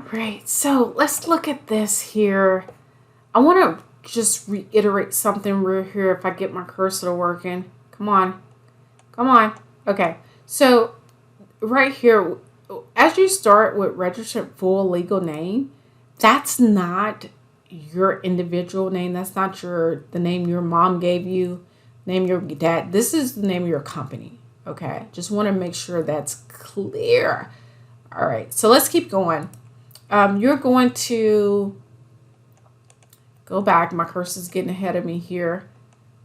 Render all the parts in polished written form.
All right, so let's look at this here. I want to just reiterate something real here if I get my cursor working. Come on. Come on. Okay, so right here, as you start with registered full legal name, that's not your individual name. That's not the name your mom gave you, name your dad. This is the name of your company. Okay, just want to make sure that's clear. All right, so let's keep going. You're going to go back. My cursor's getting ahead of me here.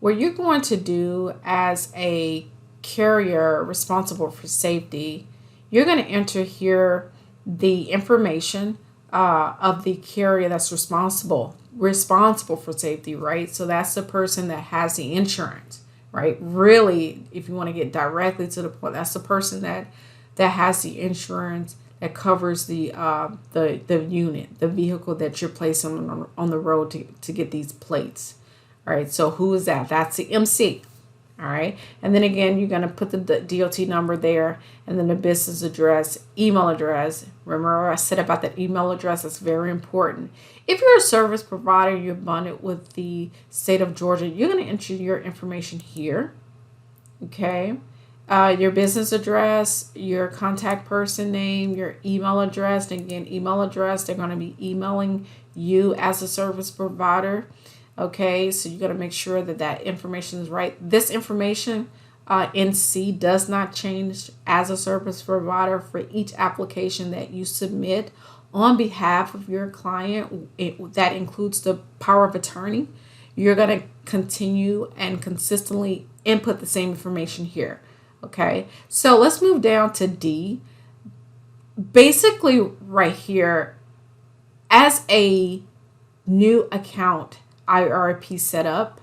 What you're going to do as a carrier responsible for safety, you're going to enter here the information of the carrier that's responsible for safety, right? So that's the person that has the insurance, right? Really, if you want to get directly to the point, that's the person that has the insurance that covers the unit, the vehicle that you're placing on the road to get these plates. All right, so who is that? That's the MC. All right, and then again, you're going to put the DOT number there, and then the business address, email address. Remember I said about that email address, that's very important. If you're a service provider, you're bonded with the state of Georgia, you're going to enter your information here. Okay, your business address, your contact person name, your email address. And again, email address, they're going to be emailing you as a service provider. Okay, so you got to make sure that information is right. This information, NC, does not change as a service provider for each application that you submit on behalf of your client. That includes the power of attorney. You're going to continue and consistently input the same information here. Okay, so let's move down to D. Basically, right here, as a new account IRP setup,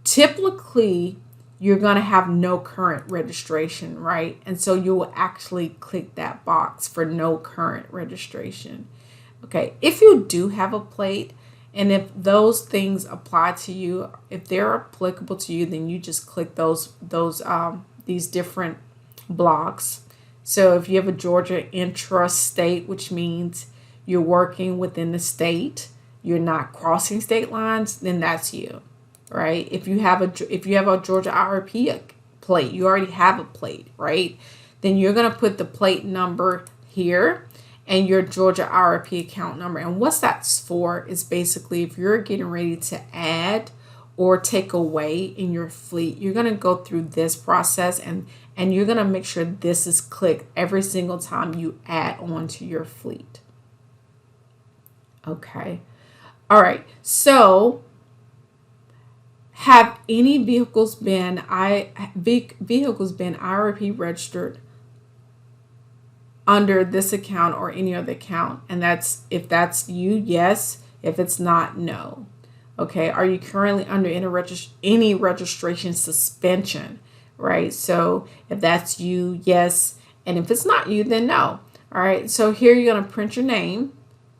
typically you're going to have no current registration, right? And so you will actually click that box for no current registration. Okay, if you do have a plate, and if those things apply to you, if they're applicable to you, then you just click these different blocks. So if you have a Georgia intrastate, which means you're working within the state, you're not crossing state lines, then that's you, right? If you have a Georgia IRP plate, you already have a plate, right? Then you're going to put the plate number here and your Georgia IRP account number. And what that's for is basically if you're getting ready to add or take away in your fleet, you're going to go through this process and you're going to make sure this is clicked every single time you add on to your fleet. Okay. All right. So have any vehicles been IRP registered under this account or any other account? And that's, if that's you, yes. If it's not, no. Okay. Are you currently under any registration suspension? Right. So if that's you, yes. And if it's not you, then no. All right. So here you're going to print your name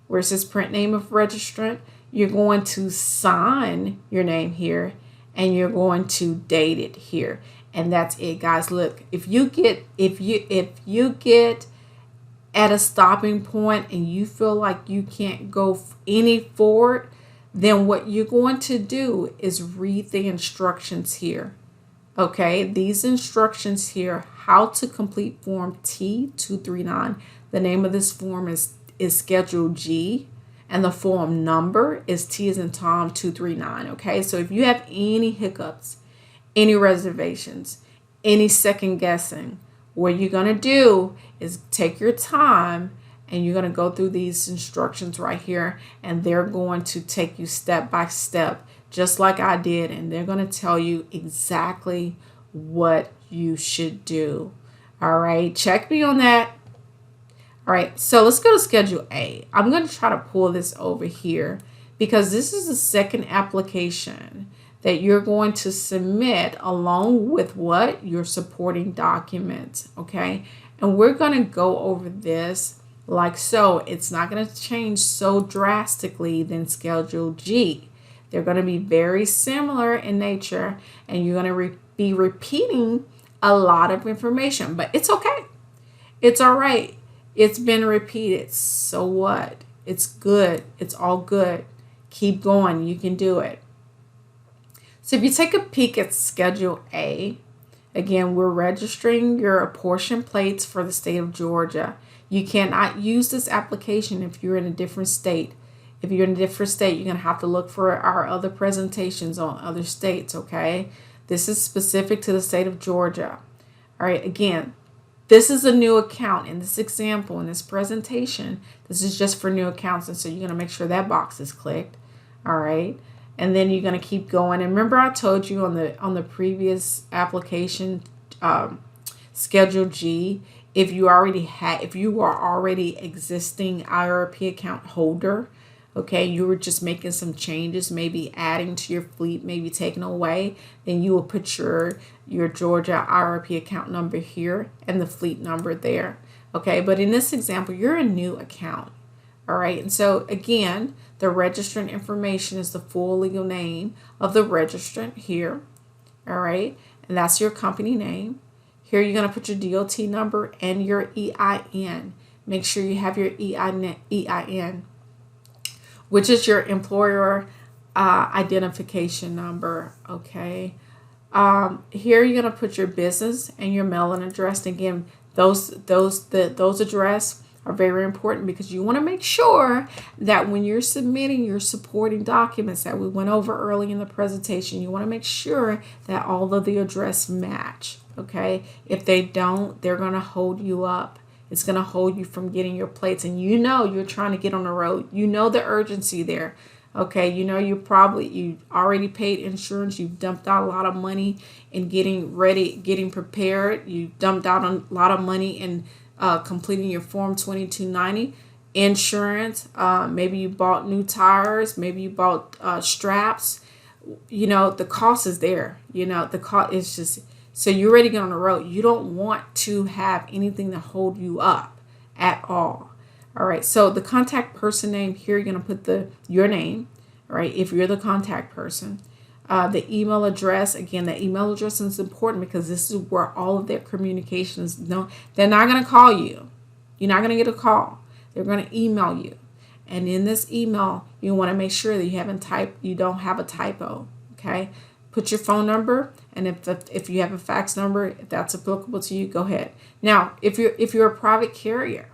where it says print name of registrant. You're going to sign your name here and you're going to date it here. And that's it, guys. Look, if you get at a stopping point and you feel like you can't go any forward, then what you're going to do is read the instructions here. Okay, these instructions here, how to complete form T239. The name of this form is Schedule G, and the form number is T as in Tom 239. Okay, so if you have any hiccups, any reservations, any second guessing, what you're going to do is take your time and you're going to go through these instructions right here, and they're going to take you step by step, just like I did, and they're going to tell you exactly what you should do. All right, check me on that. All right, so let's go to Schedule A. I'm going to try to pull this over here because this is the second application that you're going to submit along with what? Your supporting documents, okay? And we're going to go over this like so. It's not going to change so drastically than Schedule G. They're going to be very similar in nature, and you're going to be repeating a lot of information, but it's okay. It's all right. It's been repeated. So what? It's good. It's all good. Keep going. You can do it. So if you take a peek at Schedule A, again, we're registering your apportioned plates for the state of Georgia. You cannot use this application if you're in a different state. If you're in a different state, you're going to have to look for our other presentations on other states, okay? This is specific to the state of Georgia. All right, again, this is a new account. In this example, in this presentation, this is just for new accounts, and so you're going to make sure that box is clicked. All right, and then you're going to keep going. And remember, I told you on the previous application, Schedule G, if you are already existing IRP account holder, okay, you were just making some changes, maybe adding to your fleet, maybe taking away, then you will put your Georgia IRP account number here and the fleet number there. Okay, but in this example, you're a new account. All right, and so again, the registrant information is the full legal name of the registrant here. All right, and that's your company name. Here you're going to put your DOT number and your EIN. Make sure you have your EIN, which is your employer identification number. Okay. Here you're going to put your business and your mailing address. And again, those address are very important because you want to make sure that when you're submitting your supporting documents that we went over early in the presentation, you want to make sure that all of the address match. Okay. If they don't, they're going to hold you up. It's going to hold you from getting your plates. And you know you're trying to get on the road. You know the urgency there. Okay, you know you already paid insurance. You've dumped out a lot of money in getting ready, getting prepared. You dumped out a lot of money in completing your Form 2290 insurance. Maybe you bought new tires. Maybe you bought straps. You know, the cost is there. You know, the cost is just... So you're ready to get on the road. You don't want to have anything to hold you up at all. All right. So the contact person name here, you're going to put your name, right? If you're the contact person. The email address, again, the email address is important because this is where all of their communications. No, they're not going to call you. You're not going to get a call. They're going to email you. And in this email, you want to make sure that you don't have a typo. Okay. Put your phone number, and if you have a fax number, if that's applicable to you, go ahead. Now, if you're a private carrier,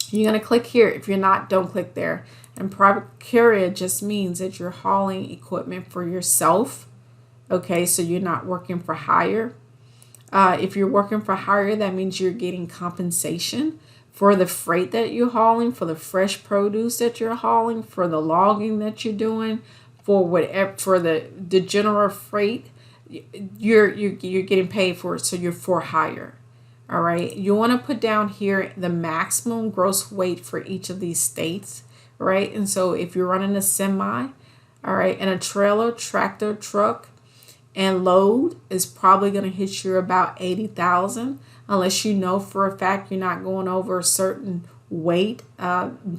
you're going to click here. If you're not, don't click there. And private carrier just means that you're hauling equipment for yourself. Okay, so you're not working for hire. If you're working for hire, that means you're getting compensation for the freight that you're hauling, for the fresh produce that you're hauling, for the logging that you're doing, for whatever, for the general freight, you're getting paid for it, so you're for hire. All right, you want to put down here the maximum gross weight for each of these states, right? And so if you're running a semi, all right, and a trailer, tractor, truck, and load is probably going to hit you about 80,000, unless you know for a fact you're not going over a certain weight.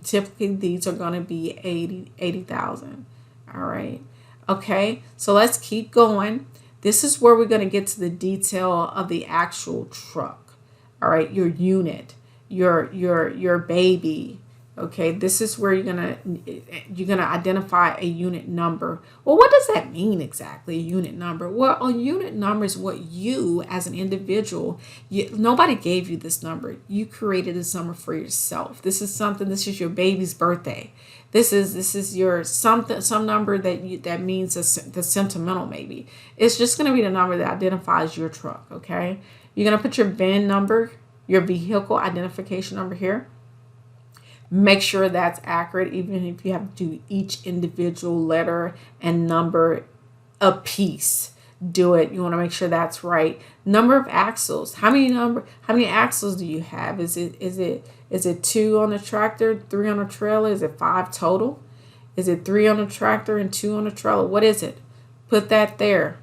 Typically, these are going to be 80,000. All right. Okay. So let's keep going. This is where we're going to get to the detail of the actual truck. All right. Your unit, your baby. Okay. This is where you're gonna identify a unit number. Well, what does that mean exactly? A unit number? Well, a unit number is what you, as an individual, nobody gave you this number. You created this number for yourself. This is your baby's birthday. This is your some number that means the sentimental maybe. It's just going to be the number that identifies your truck, okay? You're going to put your VIN number, your vehicle identification number here. Make sure that's accurate, even if you have to do each individual letter and number a piece. Do it. You want to make sure that's right. Number of axles. How many axles do you have? Is it 2 on the tractor, 3 on the trailer? Is it 5 total? Is it 3 on the tractor and 2 on the trailer? What is it? Put that there.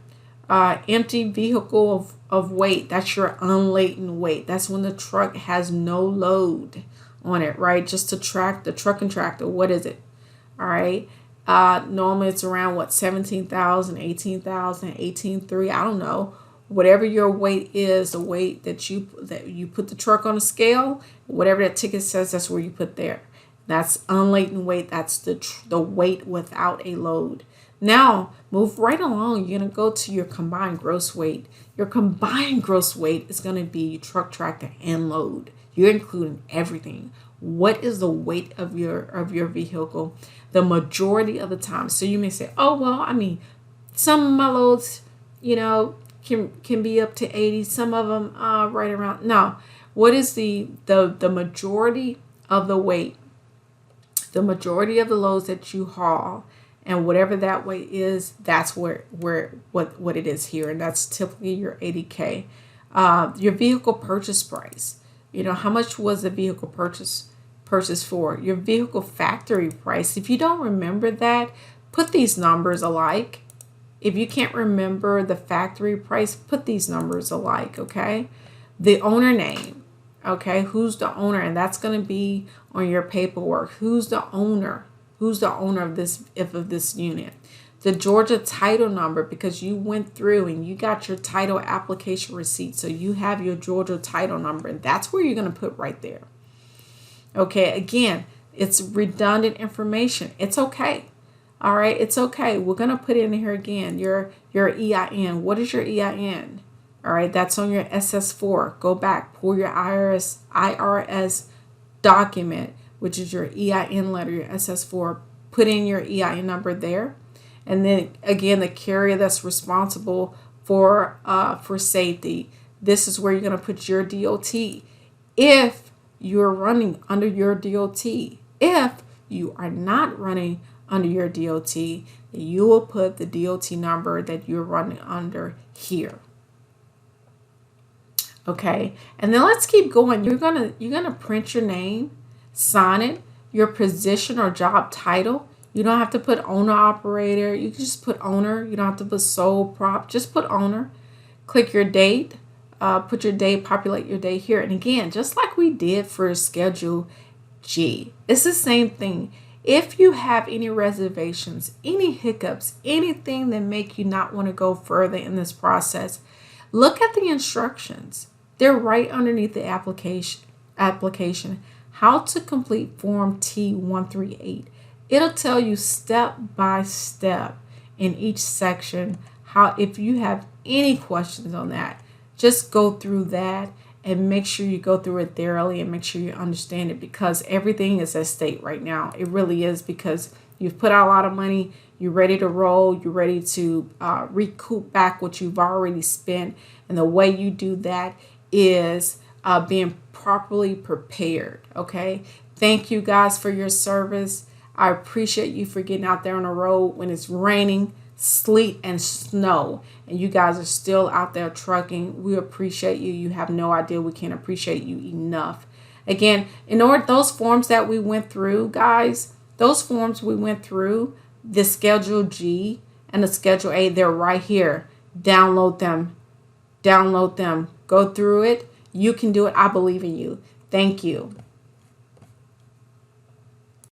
Empty vehicle of weight. That's your unladen weight. That's when the truck has no load on it, right? Just to track the truck and tractor. What is it? All right. Normally it's around 17,000, 18,000, 18,300. I don't know. whatever your weight is, the weight that you put the truck on a scale, whatever that ticket says, that's where you put there. That's unladen weight. That's the weight without a load. Now, move right along. You're going to go to your combined gross weight. Your combined gross weight is going to be truck, tractor, and load. You're including everything. What is the weight of your vehicle? The majority of the time. So you may say, oh, well, I mean, some of my loads, can be up to 80. Some of them right around. No. What is the majority of the weight? The majority of the loads that you haul, and whatever that weight is, that's what it is here, and that's typically your 80K. Your vehicle purchase price. How much was the vehicle purchase for? Your vehicle factory price. If you don't remember that, put these numbers alike. If you can't remember the factory price, put these numbers alike, okay? The owner name, okay? Who's the owner? And that's going to be on your paperwork. Who's the owner? Who's the owner of this unit? The Georgia title number, because you went through and you got your title application receipt. So you have your Georgia title number, and that's where you're going to put right there. Okay, again, it's redundant information. It's okay. All right, it's okay. We're going to put in here again your EIN. What is your EIN? All right, that's on your SS4. Go back, pull your IRS document, which is your EIN letter, your SS4. Put in your EIN number there. And then again, the carrier that's responsible for safety. This is where you're going to put your DOT. If you're running under your DOT, if you are not running under your DOT, you will put the DOT number that you're running under here. Okay, and then let's keep going. You're gonna print your name, sign it, your position or job title. You don't have to put owner operator. You can just put owner. You don't have to put sole prop. Just put owner. Click your date. Put your date. Populate your date here. And again, just like we did for Schedule G, it's the same thing. If you have any reservations, any hiccups, anything that make you not want to go further in this process, look at the instructions. They're right underneath the application. How to complete Form T138. It'll tell you step by step in each section how, if you have any questions on that, just go through that and make sure you go through it thoroughly and make sure you understand it, because everything is at stake right now. It really is, because you've put out a lot of money. You're ready to roll. You're ready to recoup back what you've already spent. And the way you do that is being properly prepared. Okay. Thank you guys for your service. I appreciate you for getting out there on the road when it's raining, sleet, and snow, and you guys are still out there trucking. We appreciate you. You have no idea. We can't appreciate you enough. Again, in order, those forms that we went through, guys, those forms we went through, the Schedule G and the Schedule A, they're right here. Download them. Download them. Go through it. You can do it. I believe in you. Thank you.